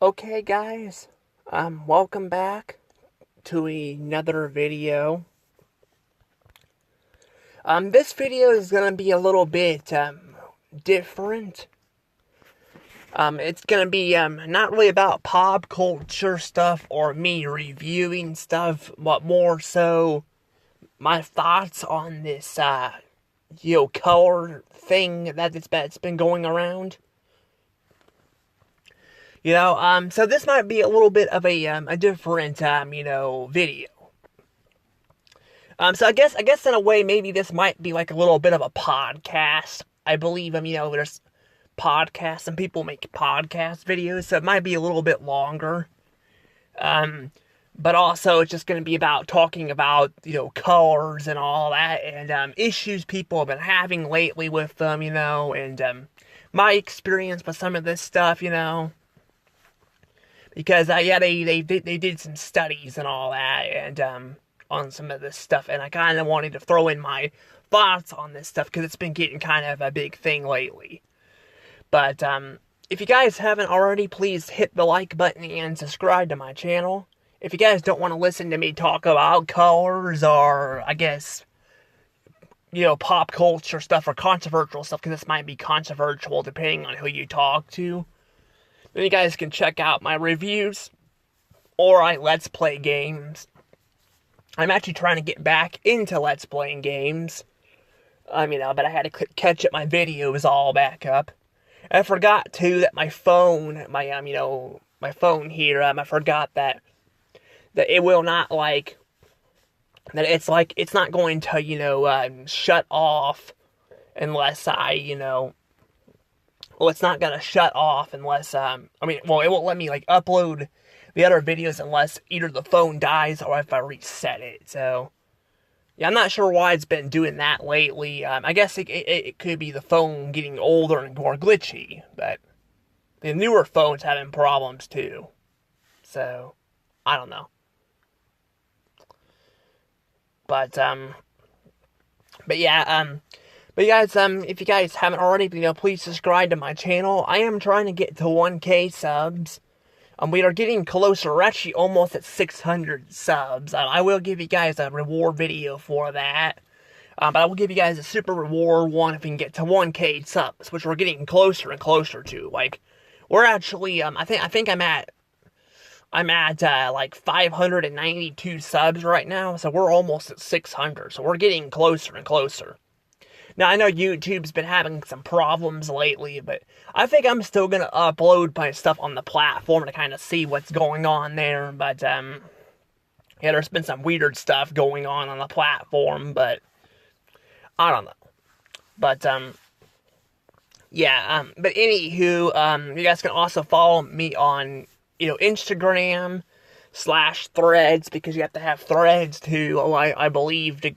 Okay, guys, welcome back to another video. This video is gonna be a little bit, different. It's gonna be, not really about pop culture stuff or me reviewing stuff, but more so my thoughts on this, color thing that's been going around. So this might be a little bit of a different, video. So I guess in a way, maybe this might be like a little bit of a podcast. I believe, there's podcasts and people make podcast videos, so it might be a little bit longer. But also it's just going to be about talking about, colors and all that, and issues people have been having lately with them, and my experience with some of this stuff, because they did some studies and all that, and on some of this stuff, and I kind of wanted to throw in my thoughts on this stuff because it's been getting kind of a big thing lately. But if you guys haven't already, please hit the like button and subscribe to my channel. If you guys don't want to listen to me talk about colors or, I guess, pop culture stuff or controversial stuff, because this might be controversial depending on who you talk to, then you guys can check out my reviews or I Let's Play games. I'm actually trying to get back into Let's Playing games. But I had to catch up my videos all back up. I forgot too that my phone, my phone here, I forgot that it will not it's not going to, shut off unless it's not gonna shut off unless, it won't let me, upload the other videos unless either the phone dies or if I reset it, so, yeah, I'm not sure why it's been doing that lately. I guess it could be the phone getting older and more glitchy, but the newer phones having problems too, so, I don't know. But yeah, but you guys, if you guys haven't already, please subscribe to my channel. I am trying to get to 1K subs. We are getting closer. We're actually almost at 600 subs. I will give you guys a reward video for that. But I will give you guys a super reward one if we can get to 1K subs, which we're getting closer and closer to. We're actually, I think I'm at 592 subs right now, so we're almost at 600, so we're getting closer and closer. Now, I know YouTube's been having some problems lately, but I think I'm still gonna upload my stuff on the platform to kind of see what's going on there, but, yeah, there's been some weird stuff going on the platform, but, I don't know. But, yeah, but anywho, you guys can also follow me on, Instagram /threads, because you have to have threads to, I believe, to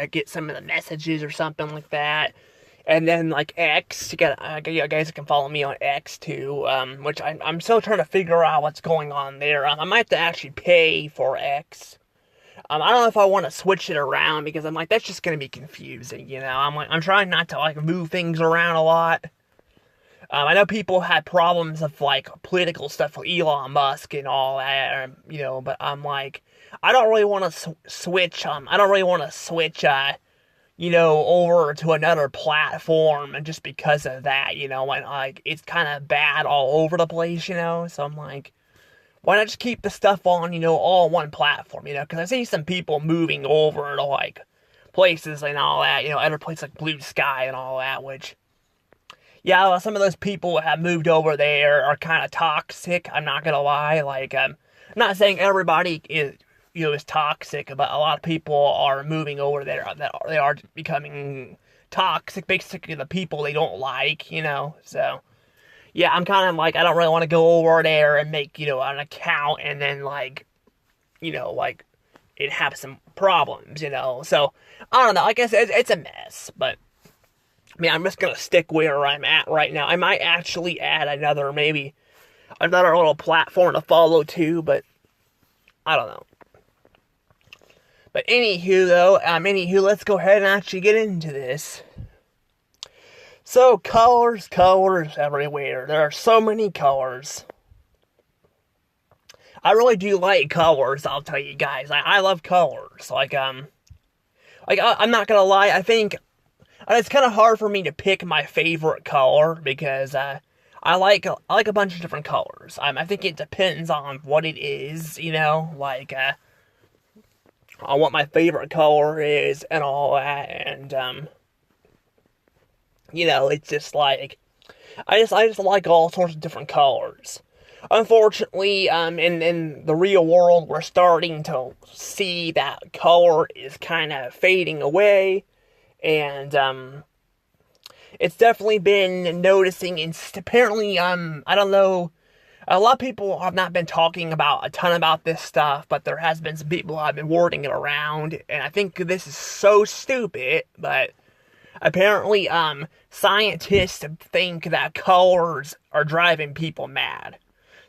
get some of the messages or something like that. And then, X, you guys can follow me on X too, which I'm still trying to figure out what's going on there. I might have to actually pay for X. I don't know if I want to switch it around, because I'm that's just going to be confusing, I'm trying not to, move things around a lot. I know people had problems of, political stuff with Elon Musk and all that, but I'm I don't really want to switch, over to another platform, and just because of that, it's kind of bad all over the place, so I'm why not just keep the stuff on, all one platform, because I see some people moving over to, places and all that, other places like Blue Sky and all that, which, yeah, some of those people who have moved over there are kind of toxic. I'm not gonna lie. I'm not saying everybody is toxic, but a lot of people are moving over there that they are becoming toxic. Basically, the people they don't like, So, yeah, I'm kind of I don't really want to go over there and make an account and then it have some problems, So I don't know. I guess it's a mess, but. I'm just gonna stick where I'm at right now. I might actually add another little platform to follow too, but I don't know. But anywho, let's go ahead and actually get into this. So, colors everywhere. There are so many colors. I really do like colors, I'll tell you guys. I love colors. I'm not gonna lie, I think it's kind of hard for me to pick my favorite color because I like a bunch of different colors. I think it depends on what it is, on what my favorite color is and all that, and it's just like I just like all sorts of different colors. Unfortunately, in the real world, we're starting to see that color is kind of fading away, and it's definitely been noticing. And apparently, I don't know. A lot of people have not been talking about a ton about this stuff, but there has been some people who have been wording it around, and I think this is so stupid, but apparently, scientists think that colors are driving people mad.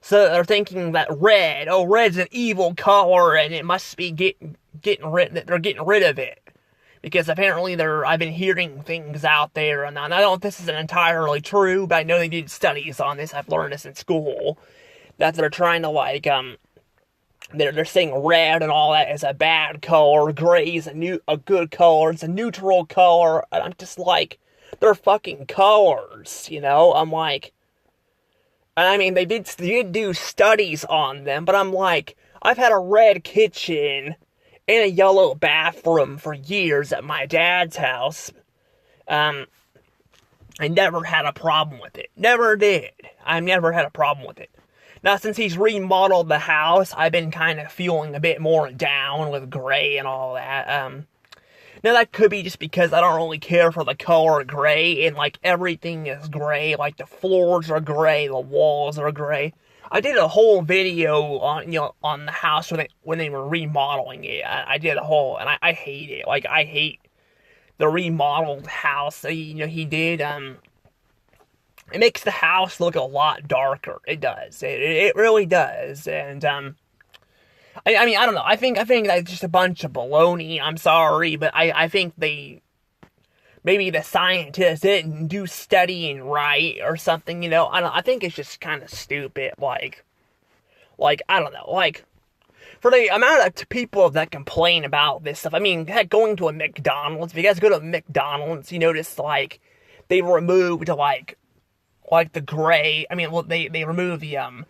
So they're thinking that red's an evil color, and it must be they're getting rid of it. Because apparently I've been hearing things out there, and I don't know if this isn't entirely true, but I know they did studies on this, I've learned this in school, that they're trying to they're saying red and all that is a bad color, gray is a good color, it's a neutral color, and I'm just like, they're fucking colors, I'm like, I mean, they did do studies on them, but I'm like, I've had a red kitchen and a yellow bathroom for years at my dad's house. I never had a problem with it. Never did. I never had a problem with it. Now, since he's remodeled the house, I've been kind of feeling a bit more down with gray and all that. Now, that could be just because I don't really care for the color gray, and, everything is gray. The floors are gray, the walls are gray. I did a whole video on the house when they were remodeling it. I did a whole, and I hate it. I hate the remodeled house that he did. It makes the house look a lot darker. It does. It really does. And I mean, I don't know. I think that's just a bunch of baloney. I'm sorry, but I think maybe the scientists didn't do studying right or something, I think it's just kind of stupid, I don't know, for the amount of people that complain about this stuff, I mean, heck, going to a McDonald's, if you guys go to McDonald's, you notice, they removed, the gray, I mean, well, they removed the,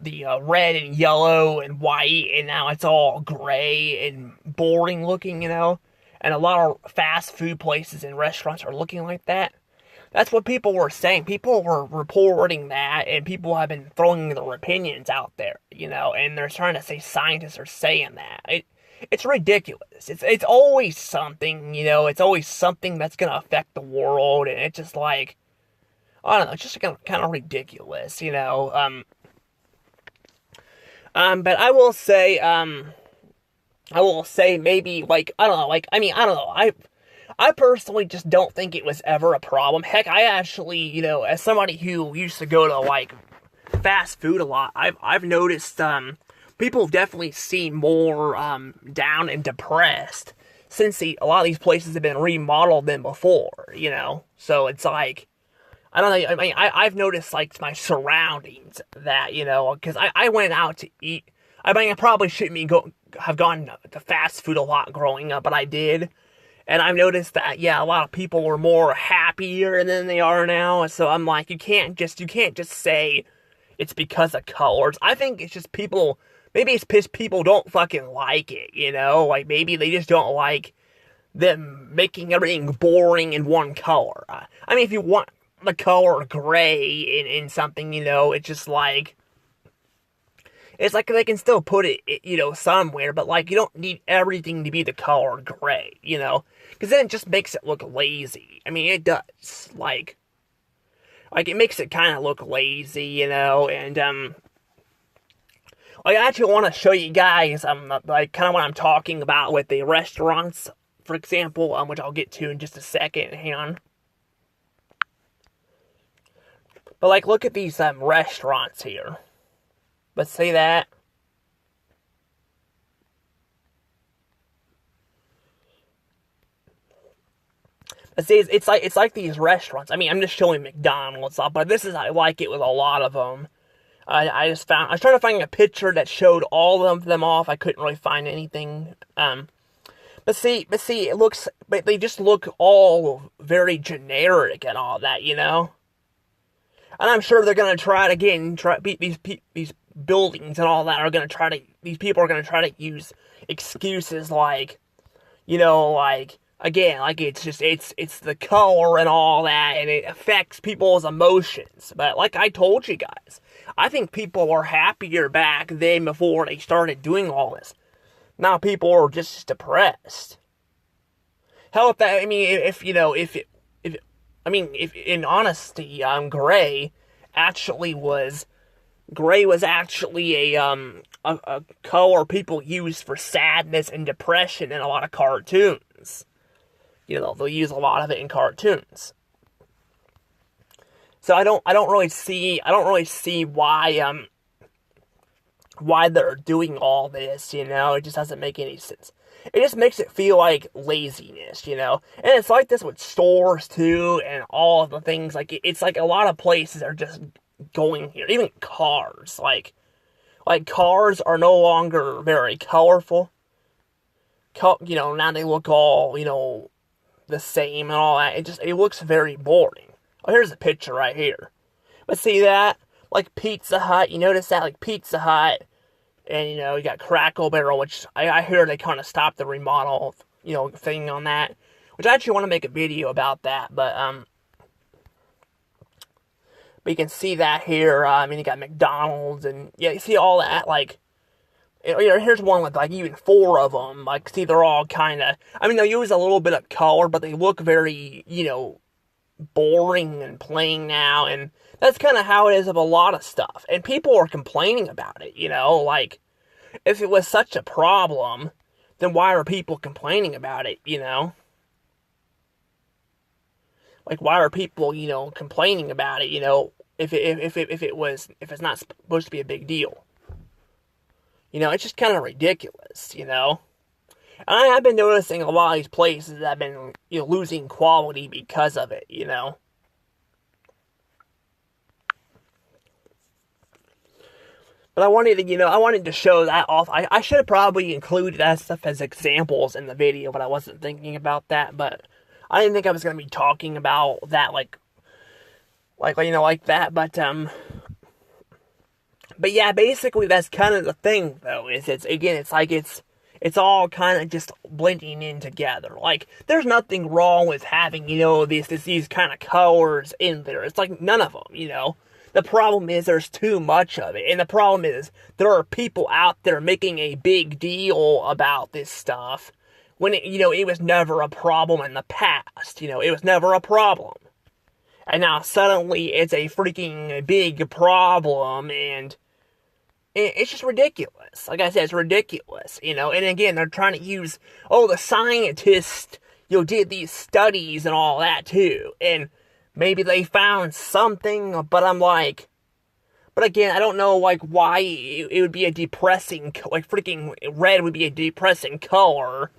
the red and yellow and white, and now it's all gray and boring looking, and a lot of fast food places and restaurants are looking like that. That's what people were saying. People were reporting that, and people have been throwing their opinions out there, and they're trying to say scientists are saying that. It's ridiculous. It's always something, it's always something that's going to affect the world, and it's just I don't know, it's just kind of ridiculous, but I will say maybe, I don't know, I mean, I don't know, I personally just don't think it was ever a problem. Heck, I actually, as somebody who used to go to, fast food a lot, I've noticed, people definitely seem more, down and depressed since a lot of these places have been remodeled than before, so it's I don't know, I mean, I've noticed, my surroundings that, because I went out to eat. I mean, I probably shouldn't have gone to fast food a lot growing up, but I did. And I've noticed that, yeah, a lot of people were more happier than they are now. So I'm like, you can't just say it's because of colors. I think it's just maybe it's because people don't fucking like it, maybe they just don't like them making everything boring in one color. I mean, if you want the color gray in something, it's just it's they can still put it, somewhere, but you don't need everything to be the color gray, because then it just makes it look lazy. I mean, it does, it makes it kind of look lazy, and I actually want to show you guys, kind of what I'm talking about with the restaurants, for example, which I'll get to in just a second. Hang on. But, look at these, restaurants here. Let's see that. But see, it's like these restaurants. I mean, I'm just showing McDonald's, but this is like it with a lot of them. I just found, I was trying to find a picture that showed all of them off. I couldn't really find anything. But see, it looks, but they just look all very generic and all that, you know? And I'm sure they're gonna try it again, these buildings and all that are gonna try to, these people are gonna try to use excuses like, you know, like, again, like it's just, it's the color and all that, and it affects people's emotions. But like I told you guys, I think people were happier back then before they started doing all this. Now people are just depressed. Hell, if that, I mean, if you know, if in honesty, Gray was actually a color people use for sadness and depression in a lot of cartoons. You know, they'll use a lot of it in cartoons. So I don't really see why they're doing all this, you know? It just doesn't make any sense. It just makes it feel like laziness, you know? And it's like this with stores, too, and all of the things. Like, it's like a lot of places are just going here. Even cars. Like cars are no longer very colorful. You know, now they look all, you know, the same and all that. It looks very boring. Oh, here's a picture right here. But see that? Like Pizza Hut, you notice that? Like Pizza Hut, and you know, you got Crackle Barrel, which I hear they kind of stopped the remodel, you know, thing on that. Which I actually want to make a video about that, but you can see that here. I mean, you got McDonald's, and yeah, you see all that. Like, you know, here's one with like even 4 of them. Like, see, they're all kind of. I mean, they use a little bit of color, but they look very, you know, boring and plain now, and that's kind of how it is of a lot of stuff. And people are complaining about it, you know, like, if it was such a problem, then why are people complaining about it, you know? Like, why are people, you know, complaining about it, you know, if it's not supposed to be a big deal? You know, it's just kind of ridiculous, you know? And I have been noticing a lot of these places that have been, you know, losing quality because of it, you know? But I wanted to show that off. I should have probably included that stuff as examples in the video, but I wasn't thinking about that. But I didn't think I was going to be talking about that, like, you know, like that. But yeah, basically that's kind of the thing, though, is it's all kind of just blending in together. Like, there's nothing wrong with having, you know, these kind of colors in there. It's like none of them, you know. The problem is there's too much of it. And the problem is there are people out there making a big deal about this stuff when, it was never a problem in the past. You know, it was never a problem. And now suddenly it's a freaking big problem, and it's just ridiculous. Like I said, it's ridiculous, you know. And again, they're trying to use, the scientists, did these studies and all that too. And maybe they found something, but I'm like, but again, I don't know, like, why it would be a depressing, like, freaking red would be a depressing color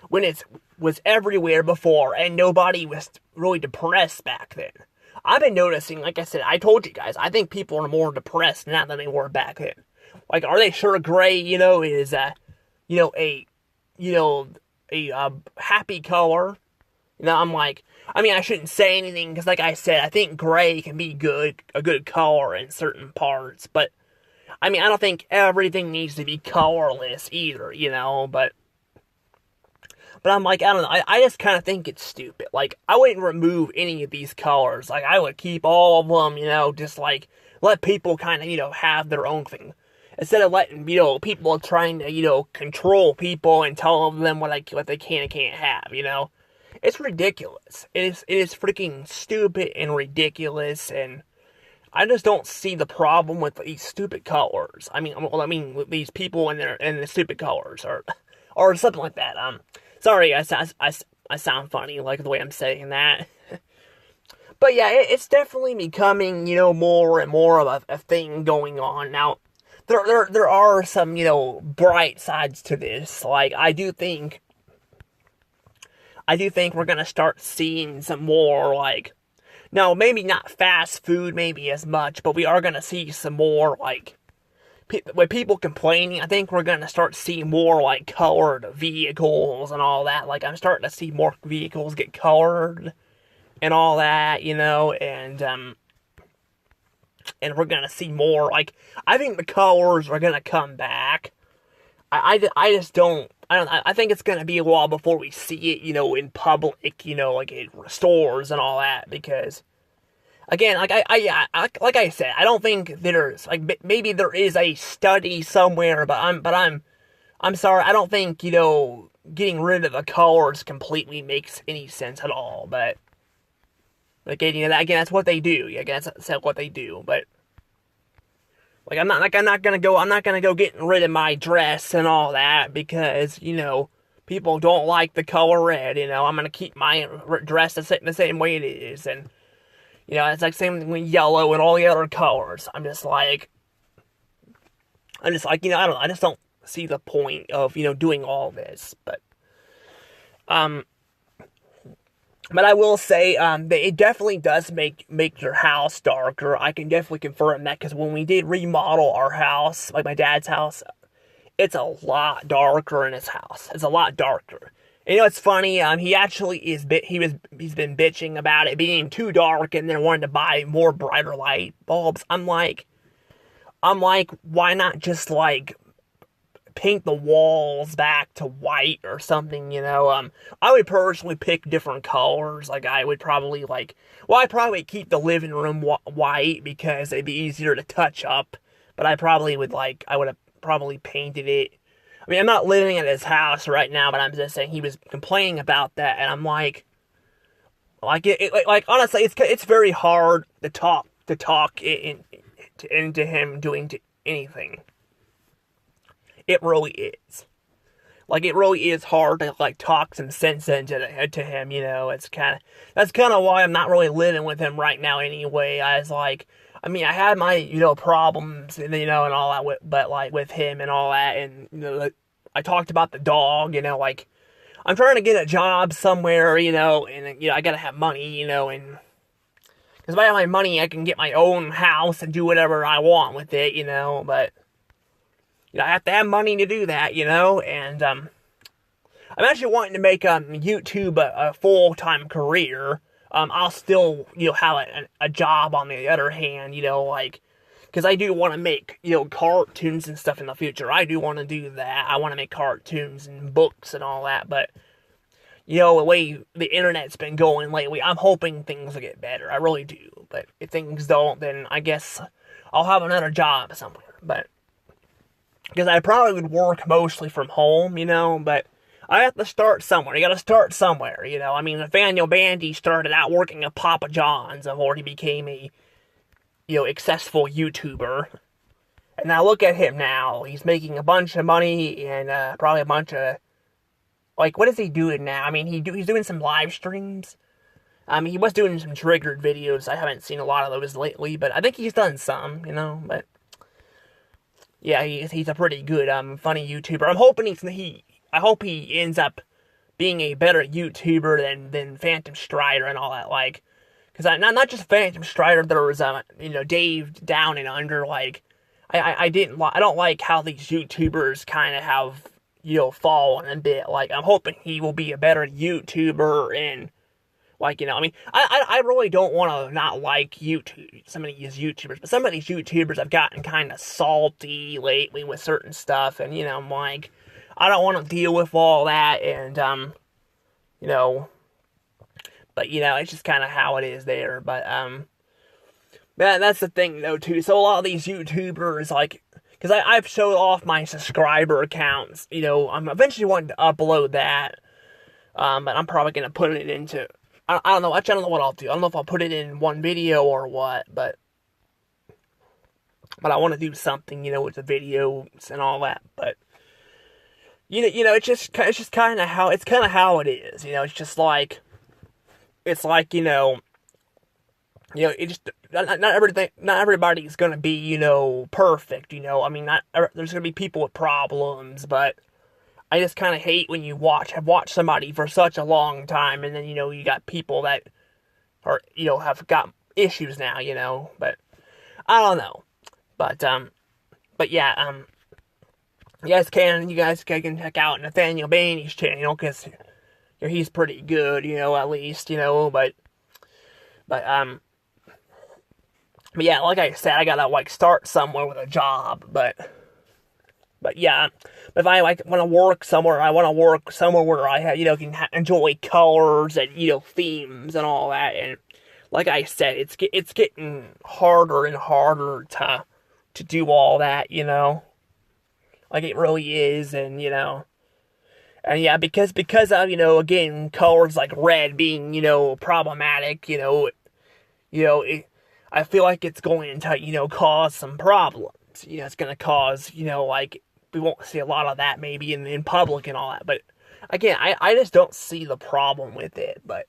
when it was everywhere before and nobody was really depressed back then. I've been noticing, like I said, I told you guys, I think people are more depressed now than they were back then. Like, are they sure gray, is, a happy color? I'm like, I shouldn't say anything, because like I said, I think gray can be a good color in certain parts, but, I don't think everything needs to be colorless either, but I'm like, I don't know, I just kind of think it's stupid. Like, I wouldn't remove any of these colors. Like, I would keep all of them, just like, let people kind of, have their own thing. Instead of letting, people trying to, control people and tell them what they can and can't have, It's ridiculous. It is freaking stupid and ridiculous, and I just don't see the problem with these stupid colors. With these people and the stupid colors, or something like that. Sorry, I sound funny, like the way I'm saying that. But yeah, it's definitely becoming, more and more of a thing going on. Now, there are some, bright sides to this. Like, I do think we're gonna start seeing some more, like, Now, maybe not fast food, maybe as much, but we are gonna see some more, like, with people complaining, I think we're gonna start seeing more, like, colored vehicles and all that. Like, I'm starting to see more vehicles get colored and all that, and we're gonna see more, like, I think the colors are gonna come back. I just don't, I think it's gonna be a while before we see it, in public, like in stores and all that, because, again, like I said, I don't think there's, like, maybe there is a study somewhere, but I'm sorry, I don't think, getting rid of the colors completely makes any sense at all, but, again, that's what they do, again, that's what they do, but, like, I'm not gonna go getting rid of my dress and all that, because, people don't like the color red, I'm gonna keep my dress the same way it is, and, it's like same thing with yellow and all the other colors. I just don't see the point of, doing all this, but I will say, that it definitely does make your house darker. I can definitely confirm that, because when we did remodel our house, like my dad's house, it's a lot darker in his house. It's a lot darker. And it's funny, he actually he's been bitching about it being too dark and then wanted to buy more brighter light bulbs. I'm like, why not just, like, paint the walls back to white or something, I would personally pick different colors. Like, I would probably, I'd probably keep the living room white because it'd be easier to touch up, but I would have probably painted it. I mean, I'm not living at his house right now, but I'm just saying he was complaining about that, and I'm like, honestly, it's very hard to talk into him doing anything. It really is. Like, it really is hard to, like, talk some sense into him, that's kind of why I'm not really living with him right now anyway. I had my, problems, and, and all that, but, like, with him and all that, and, I talked about the dog, I'm trying to get a job somewhere, and, I gotta have money, and, because if I have my money, I can get my own house and do whatever I want with it, but, I have to have money to do that, and, I'm actually wanting to make, YouTube a full-time career. I'll still, have a job on the other hand, because I do want to make, cartoons and stuff in the future. I do want to do that. I want to make cartoons and books and all that, but, the way the internet's been going lately, I'm hoping things will get better. I really do, but if things don't, then I guess I'll have another job somewhere, but, because I probably would work mostly from home, but I have to start somewhere. You gotta start somewhere, I mean, Nathaniel Bandy started out working at Papa John's before he became a, successful YouTuber. And now look at him now. He's making a bunch of money and probably a bunch of, like, what is he doing now? I mean, he's doing some live streams. He was doing some triggered videos. I haven't seen a lot of those lately, but I think he's done some, but yeah, he's a pretty good, funny YouTuber. I'm hoping I hope he ends up being a better YouTuber than Phantom Strider and all that, like, because not just Phantom Strider, there was, Dave Down and Under, like, I don't like how these YouTubers kind of have, fallen a bit. Like, I'm hoping he will be a better YouTuber and, like, I mean, I really don't want to not like some of these YouTubers, but some of these YouTubers have gotten kind of salty lately with certain stuff, and, I'm like, I don't want to deal with all that, and, but, it's just kind of how it is there, but, that's the thing, though, too, so a lot of these YouTubers, like, because I've showed off my subscriber accounts, I'm eventually wanting to upload that, but I'm probably going to put it into, I don't know, actually, I don't know what I'll do, I don't know if I'll put it in one video or what, but I want to do something, with the videos and all that, but, it's just kind of how it is, it's just like, it's like, it just, not everybody's gonna be, perfect, I mean, there's gonna be people with problems, but I just kind of hate when have watched somebody for such a long time, and then, you got people that or, have got issues now, but I don't know. But yeah, you guys can check out Nathaniel Bainey's channel, because he's pretty good, at least, but yeah, like I said, I gotta, start somewhere with a job, but yeah, if I, want to work somewhere, I want to work somewhere where I, can enjoy colors and, themes and all that, and like I said, it's getting harder and harder to do all that, like it really is, and, and yeah, because of, again, colors like red being, problematic, I feel like it's going to, cause some problems. It's going to cause, we won't see a lot of that maybe in public and all that. But again, I just don't see the problem with it. But,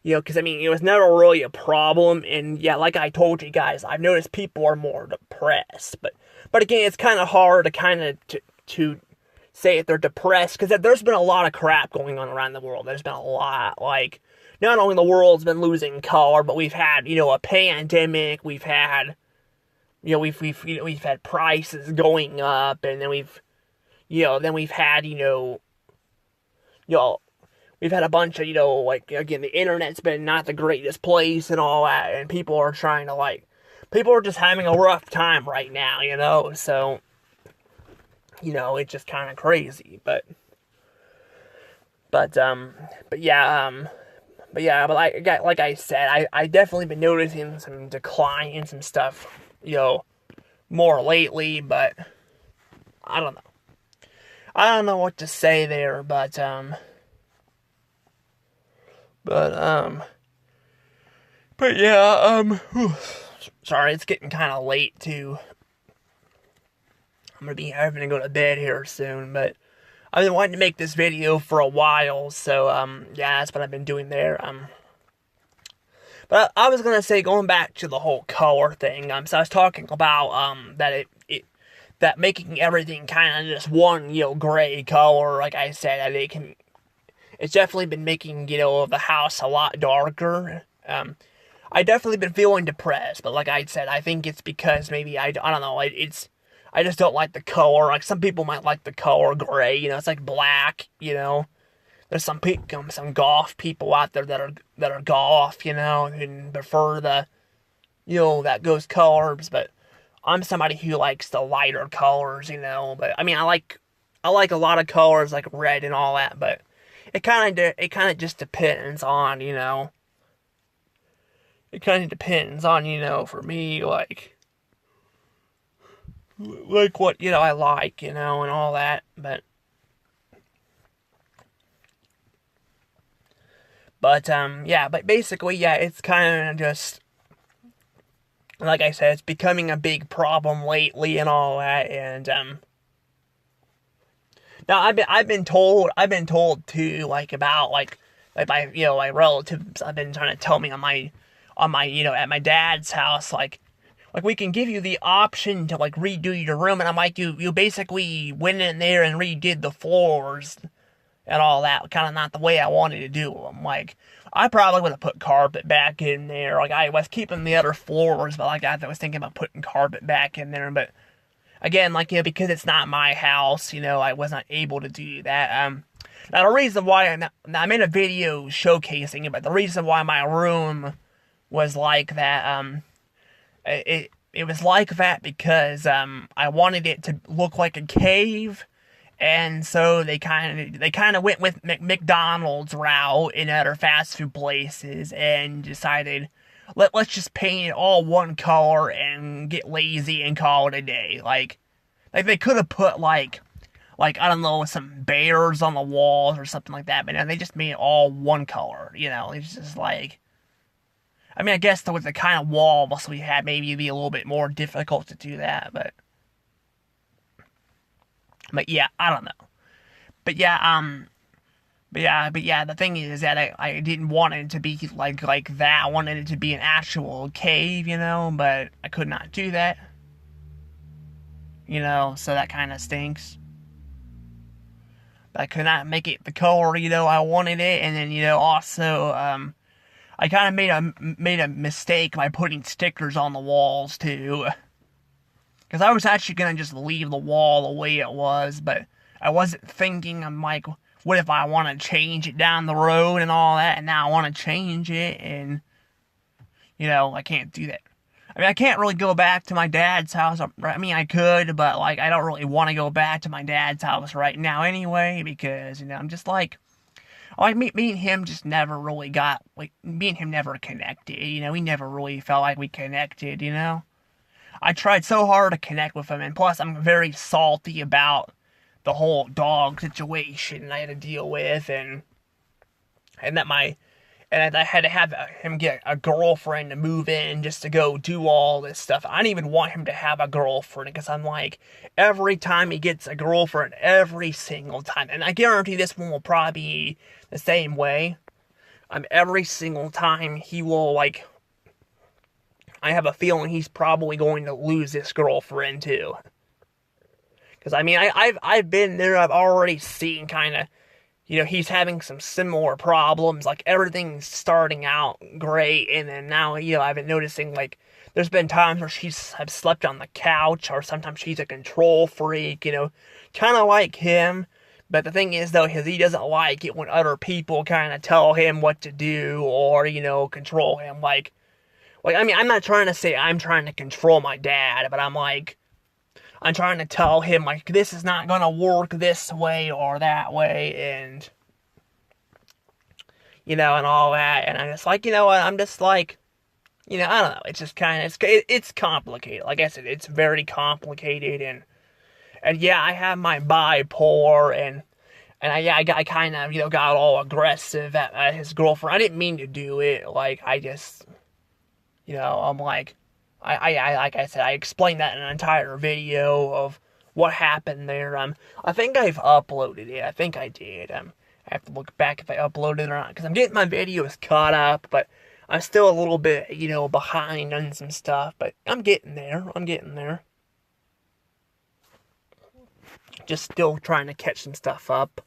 because it was never really a problem. And yeah, like I told you guys, I've noticed people are more depressed. But again, it's kind of hard to say if they're depressed, because there's been a lot of crap going on around the world. There's been a lot, not only the world's been losing color, but we've had, a pandemic, we've had, we've had prices going up, and then we've had, we've had a bunch of, again, the internet's been not the greatest place and all that, and people are trying to, people are just having a rough time right now, so, it's just kind of crazy, but yeah, but like I said, I definitely been noticing some decline in some stuff, more lately, but I don't know. I don't know what to say there, but yeah, sorry, it's getting kind of late too. I'm gonna be having to go to bed here soon, but I've been wanting to make this video for a while, so, yeah, that's what I've been doing there, But I was gonna say, going back to the whole color thing, so I was talking about, that that making everything kind of just one, gray color, like I said, that it's definitely been making, the house a lot darker. I definitely been feeling depressed, but like I said, I think it's because maybe, I don't know, I just don't like the color. Like, some people might like the color gray, it's like black, There's some golf people out there that are golf, and prefer the, that goes colors, but I'm somebody who likes the lighter colors, but I like a lot of colors like red and all that, but it kind of just depends on, it kind of depends on, for me, like what, I like, and all that, but yeah, but basically, yeah, it's kind of just, like I said, it's becoming a big problem lately and all that, and, now I've been told too, about, my relatives, I've been trying to tell me on my, at my dad's house, we can give you the option to, redo your room, and I'm like, you basically went in there and redid the floors and all that, kind of not the way I wanted to do them. I probably would have put carpet back in there. I was keeping the other floors, but I was thinking about putting carpet back in there, but again, because it's not my house, I wasn't able to do that. Now the reason why, I made a video showcasing it, but the reason why my room was like that, it was like that because, I wanted it to look like a cave, and so they kind of went with McDonald's route in other fast food places, and decided, let's just paint it all one color and get lazy and call it a day. They could have put, I don't know, some bears on the walls or something like that, but no, they just made it all one color, it's just I guess with the kind of walls we had, maybe it'd be a little bit more difficult to do that, but yeah, I don't know. But yeah, the thing is that I didn't want it to be like that. I wanted it to be an actual cave, but I could not do that. So that kind of stinks. But I could not make it the color, I wanted it, and then, also, I kind of made a mistake by putting stickers on the walls too. Because I was actually gonna just leave the wall the way it was, but I wasn't thinking. I'm like, what if I want to change it down the road and all that, and now I want to change it, and I can't do that. I mean, I can't really go back to my dad's house. I mean, I could, but like, I don't really want to go back to my dad's house right now anyway, because I'm just like me and him just never really got me and him never connected. We never really felt like we connected. I tried so hard to connect with him, and plus I'm very salty about the whole dog situation I had to deal with, and that I had to have him get a girlfriend to move in just to go do all this stuff. I didn't even want him to have a girlfriend, because I'm like, every time he gets a girlfriend, every single time, and I guarantee this one will probably be the same way, every single time he will, I have a feeling he's probably going to lose this girlfriend too. Because I mean, I've been there. I've already seen kind of, he's having some similar problems. Like, everything's starting out great, and then now, I've been noticing, there's been times where I've slept on the couch, or sometimes she's a control freak. Kind of like him. But the thing is, though, he doesn't like it when other people kind of tell him what to do, or control him. I mean, I'm not trying to say I'm trying to control my dad, but I'm trying to tell him, this is not gonna work this way or that way, and, and all that, and I'm just like, I'm just like, I don't know, it's just kind of, it's complicated. Like I said, it's very complicated, and yeah, I have my bipolar, and I kind of, got all aggressive at his girlfriend. I didn't mean to do it, I just... I'm like I said, I explained that in an entire video of what happened there. I think I've uploaded it. I think I did. I have to look back if I uploaded it or not, because I'm getting my videos caught up, but I'm still a little bit, behind on some stuff, but I'm getting there. Just still trying to catch some stuff up.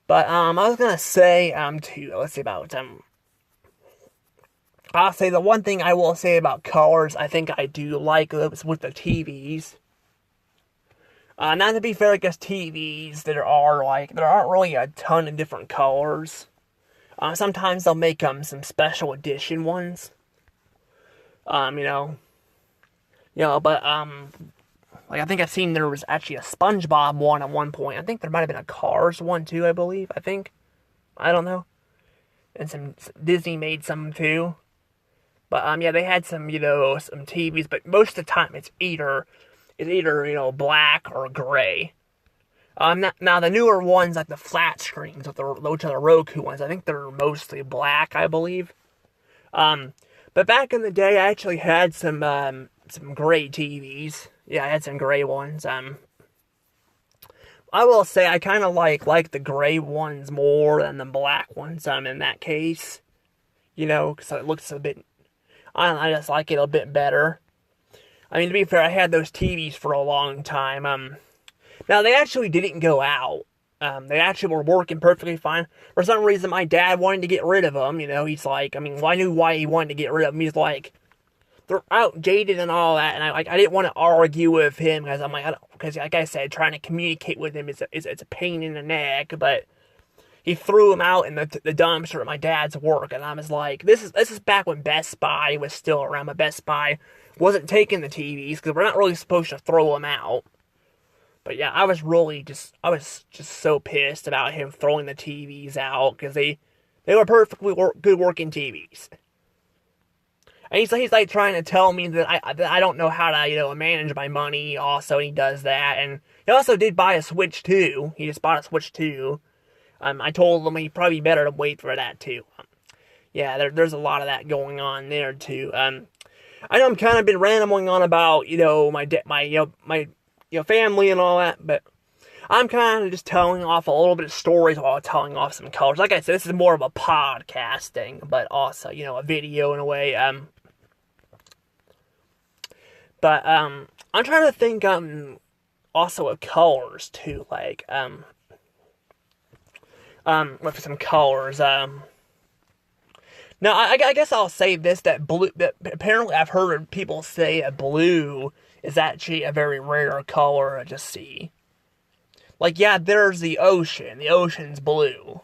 But, I was gonna say, let's see about, I'll say the one thing I will say about colors I think I do like is with the TVs. Not to be fair, because TVs, there aren't really a ton of different colors. Sometimes they'll make some special edition ones. But I think I've seen there was actually a SpongeBob one at one point. I think there might have been a Cars one too, I believe. I don't know. And some Disney made some too. But, they had some, some TVs, but most of the time it's either black or gray. Now the newer ones, like the flat screens, which are the Roku ones, I think they're mostly black, I believe. But back in the day, I actually had some gray TVs. Yeah, I had some gray ones. I will say I kind of like the gray ones more than the black ones, in that case. Because it looks a bit... I just like it a bit better. I mean, to be fair, I had those TVs for a long time. Now, they actually didn't go out. They actually were working perfectly fine. For some reason, my dad wanted to get rid of them. He's like, I knew why he wanted to get rid of them. He's like, they're outdated and all that. And I didn't want to argue with him, because I'm like, because like I said, trying to communicate with him is a pain in the neck. But he threw them out in the dumpster at my dad's work, and I was like, this is back when Best Buy was still around, but Best Buy wasn't taking the TVs, because we're not really supposed to throw them out. But yeah, I was just so pissed about him throwing the TVs out, because they were perfectly good working TVs. And he's like trying to tell me that I don't know how to, manage my money also, and he does that. And he also did buy a Switch 2. He just bought a Switch 2. I told him he'd probably better to wait for that too. Yeah, there's a lot of that going on there too. I know I'm kind of been rambling on about my family and all that, but I'm kind of just telling off a little bit of stories while telling off some colors. Like I said, this is more of a podcasting, but also a video in a way. But I'm trying to think also of colors too, with some colors. Now, I guess I'll say this, that blue, that apparently I've heard people say that blue is actually a very rare color to see. Like, yeah, there's the ocean. The ocean's blue.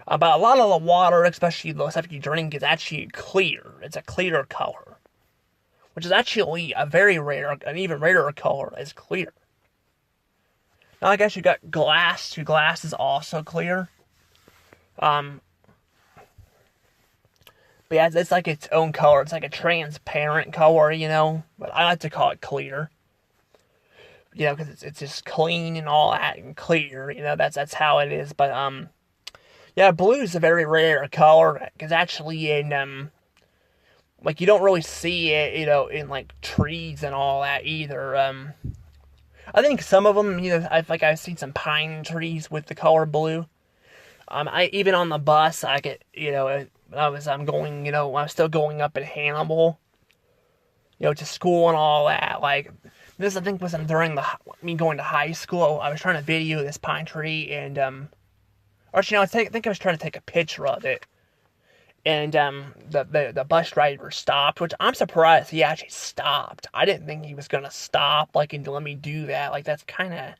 But a lot of the water, especially the stuff you drink, is actually clear. It's a clear color. Which is actually a very rare, an even rarer color is clear. Now, I guess you got glass. Glass is also clear. But yeah, it's like its own color. It's like a transparent color, you know? But I like to call it clear. You know, because it's just clean and all that and clear. You know, that's how it is. But, yeah, blue is a very rare color. Because actually like, you don't really see it, you know, in, like, trees and all that either. I think some of them, you know, I've seen some pine trees with the color blue. Even on the bus, I get, you know, I'm going, you know, I'm still going up in Hannibal, you know, to school and all that. Like, this, I think, was during me going to high school. I was trying to video this pine tree, and, or actually, no, I think I was trying to take a picture of it. And, the bus driver stopped, which I'm surprised he actually stopped. I didn't think he was gonna stop, like, and let me do that. Like, that's kinda,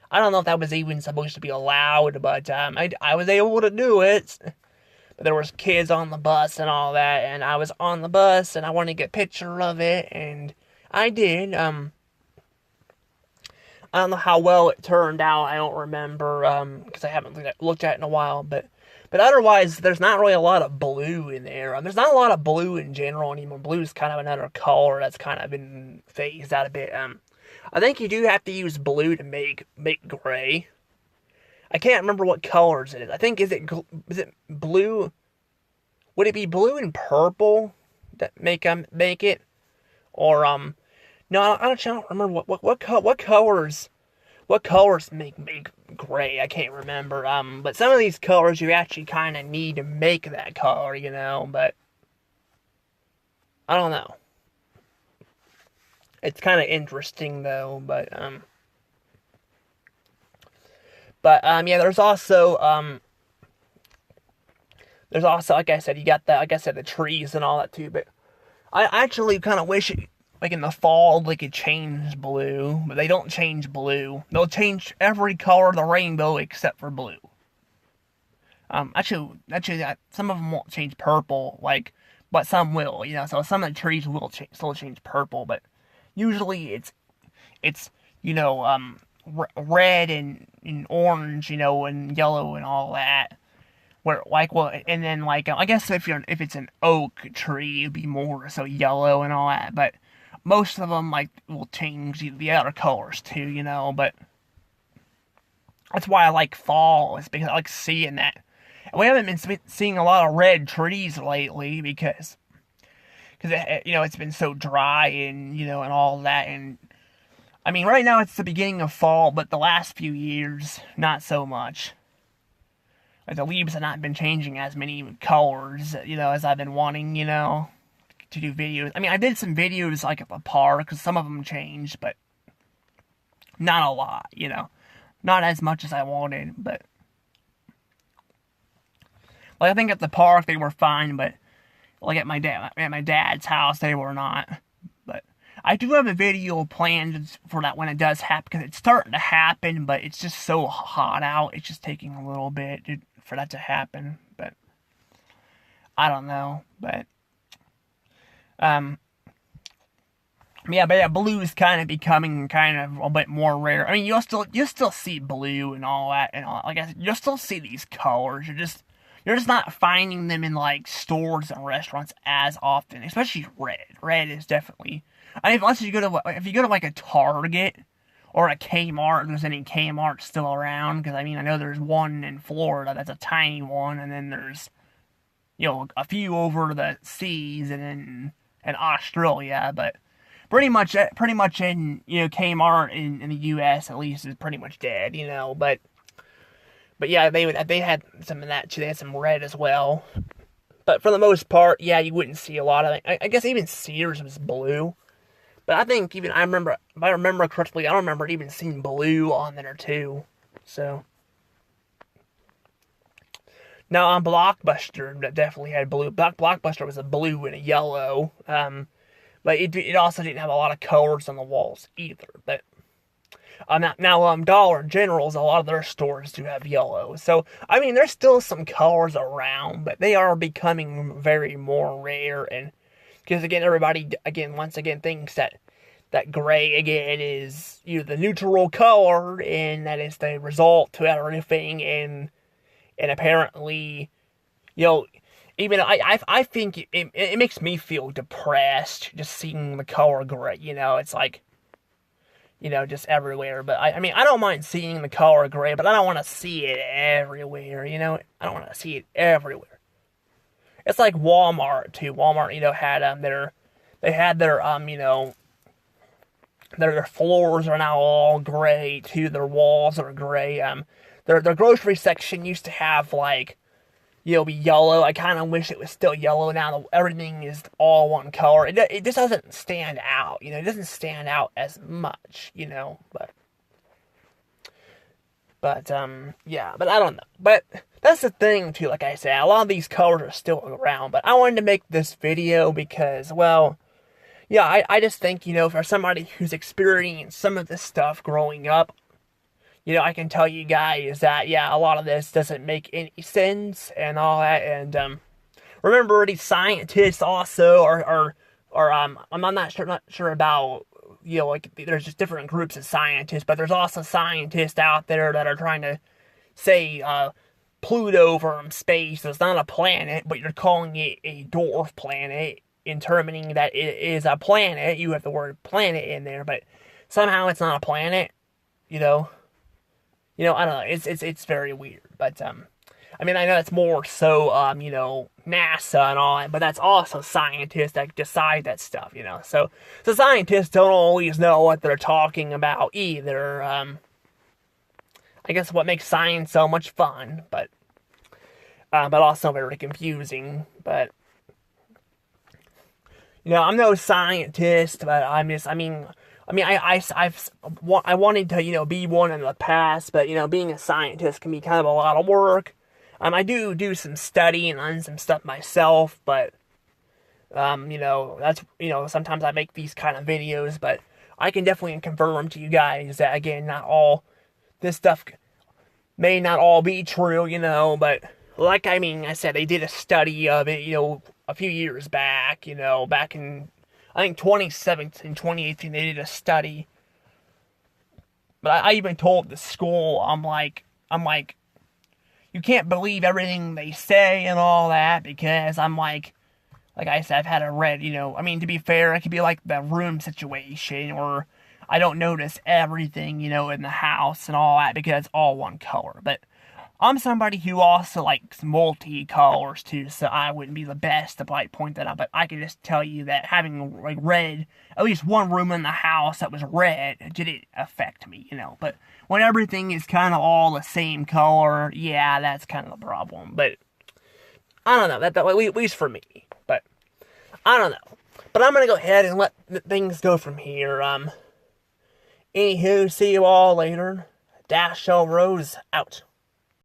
I don't know if that was even supposed to be allowed, but, I was able to do it. But there was kids on the bus and all that, and I was on the bus, and I wanted to get a picture of it, and I did. I don't know how well it turned out. I don't remember, because I haven't looked at it in a while, but otherwise, there's not really a lot of blue in there. There's not a lot of blue in general anymore. Blue is kind of another color that's kind of been phased out a bit. I think you do have to use blue to make gray. I can't remember what colors it is. I think, is it blue? Would it be blue and purple that make it? Or, no, I don't remember what colors. What colors make gray? I can't remember. But some of these colors you actually kind of need to make that color, you know. But I don't know. It's kind of interesting though. But yeah. There's also, like I said, you got the, like I said, the trees and all that too. But I actually kind of wish it, like in the fall, they could change blue, but they don't change blue. They'll change every color of the rainbow except for blue. Actually, some of them won't change purple, like, but some will, you know. So some of the trees will still change purple, but usually it's you know, red and orange, you know, and yellow and all that. Where, like, well, and then, like, I guess if it's an oak tree, it'd be more so yellow and all that, but most of them, like, will change the other colors too, you know. But that's why I like fall, is because I like seeing that. And we haven't been seeing a lot of red trees lately because you know, it's been so dry and, you know, and all that. And I mean, right now it's the beginning of fall, but the last few years, not so much. Like, the leaves have not been changing as many colors, you know, as I've been wanting, you know, to do videos. I mean, I did some videos, like, at the park, because some of them changed, but not a lot, you know. Not as much as I wanted, but, like, I think at the park they were fine, but, like, at my dad's house, they were not. But I do have a video planned for that when it does happen, because it's starting to happen, but it's just so hot out, it's just taking a little bit for that to happen. But I don't know. But yeah, blue is kind of becoming kind of a bit more rare. I mean, you'll still see blue and all that, and all, like I said, you'll still see these colors. You're just not finding them in, like, stores and restaurants as often, especially red. Red is definitely, I mean, unless if you go to like a Target or a Kmart, if there's any Kmart still around, because I mean, I know there's one in Florida that's a tiny one, and then there's, you know, a few over the seas and in Australia, but pretty much in, you know, Kmart in the U.S. at least is pretty much dead, you know. But yeah, they had some of that too. They had some red as well, but for the most part, yeah, you wouldn't see a lot of it. I guess even Sears was blue. But I think if I remember correctly, I don't remember even seeing blue on there too. So Now on Blockbuster, that definitely had blue. Blockbuster was a blue and a yellow. But it also didn't have a lot of colors on the walls either. But now Dollar General's, a lot of their stores do have yellow. So I mean, there's still some colors around, but they are becoming very more rare. And because again, everybody once again thinks that gray again is the neutral color, and that is the result to everything. And apparently, even I think it makes me feel depressed just seeing the color gray. It's like, just everywhere. But I mean, I don't mind seeing the color gray, but I don't want to see it everywhere. I don't want to see it everywhere. It's like Walmart too. Walmart, had their floors are now all gray too. Their walls are gray. Their grocery section used to have like, be yellow. I kind of wish it was still yellow now. Everything is all one color. It just doesn't stand out. It doesn't stand out as much. But yeah. But I don't know. But that's the thing too. Like I said, a lot of these colors are still around. But I wanted to make this video because, well, yeah, I just think, for somebody who's experienced some of this stuff growing up, I can tell you guys that, yeah, a lot of this doesn't make any sense and all that. And remember, these scientists also are I'm not sure about, there's just different groups of scientists, but there's also scientists out there that are trying to say Pluto from space is not a planet, but you're calling it a dwarf planet, determining that it is a planet. You have the word planet in there, but somehow it's not a planet, I don't know. It's very weird, but I mean, I know it's more so NASA and all that, but that's also scientists that decide that stuff, So scientists don't always know what they're talking about either. I guess what makes science so much fun, but also very confusing. But I'm no scientist, but I wanted to, be one in the past, but, being a scientist can be kind of a lot of work. I do some studying on some stuff myself, but, that's, sometimes I make these kind of videos, but I can definitely confirm to you guys that, again, not all this stuff may not all be true, but like, I said, they did a study of it, a few years back, back in, I think 2017, 2018, they did a study. But I even told the school, I'm like, you can't believe everything they say and all that, because I'm like I said, I've had a read, to be fair, it could be like the room situation, or I don't notice everything, in the house and all that, because it's all one color. But I'm somebody who also likes multi-colors too, so I wouldn't be the best to point that out, but I can just tell you that having red, at least one room in the house that was red, didn't affect me, But when everything is kind of all the same color, yeah, that's kind of the problem. But I don't know, that at least for me. But I don't know. But I'm gonna go ahead and let things go from here. Anywho, see you all later. Dash Rose out.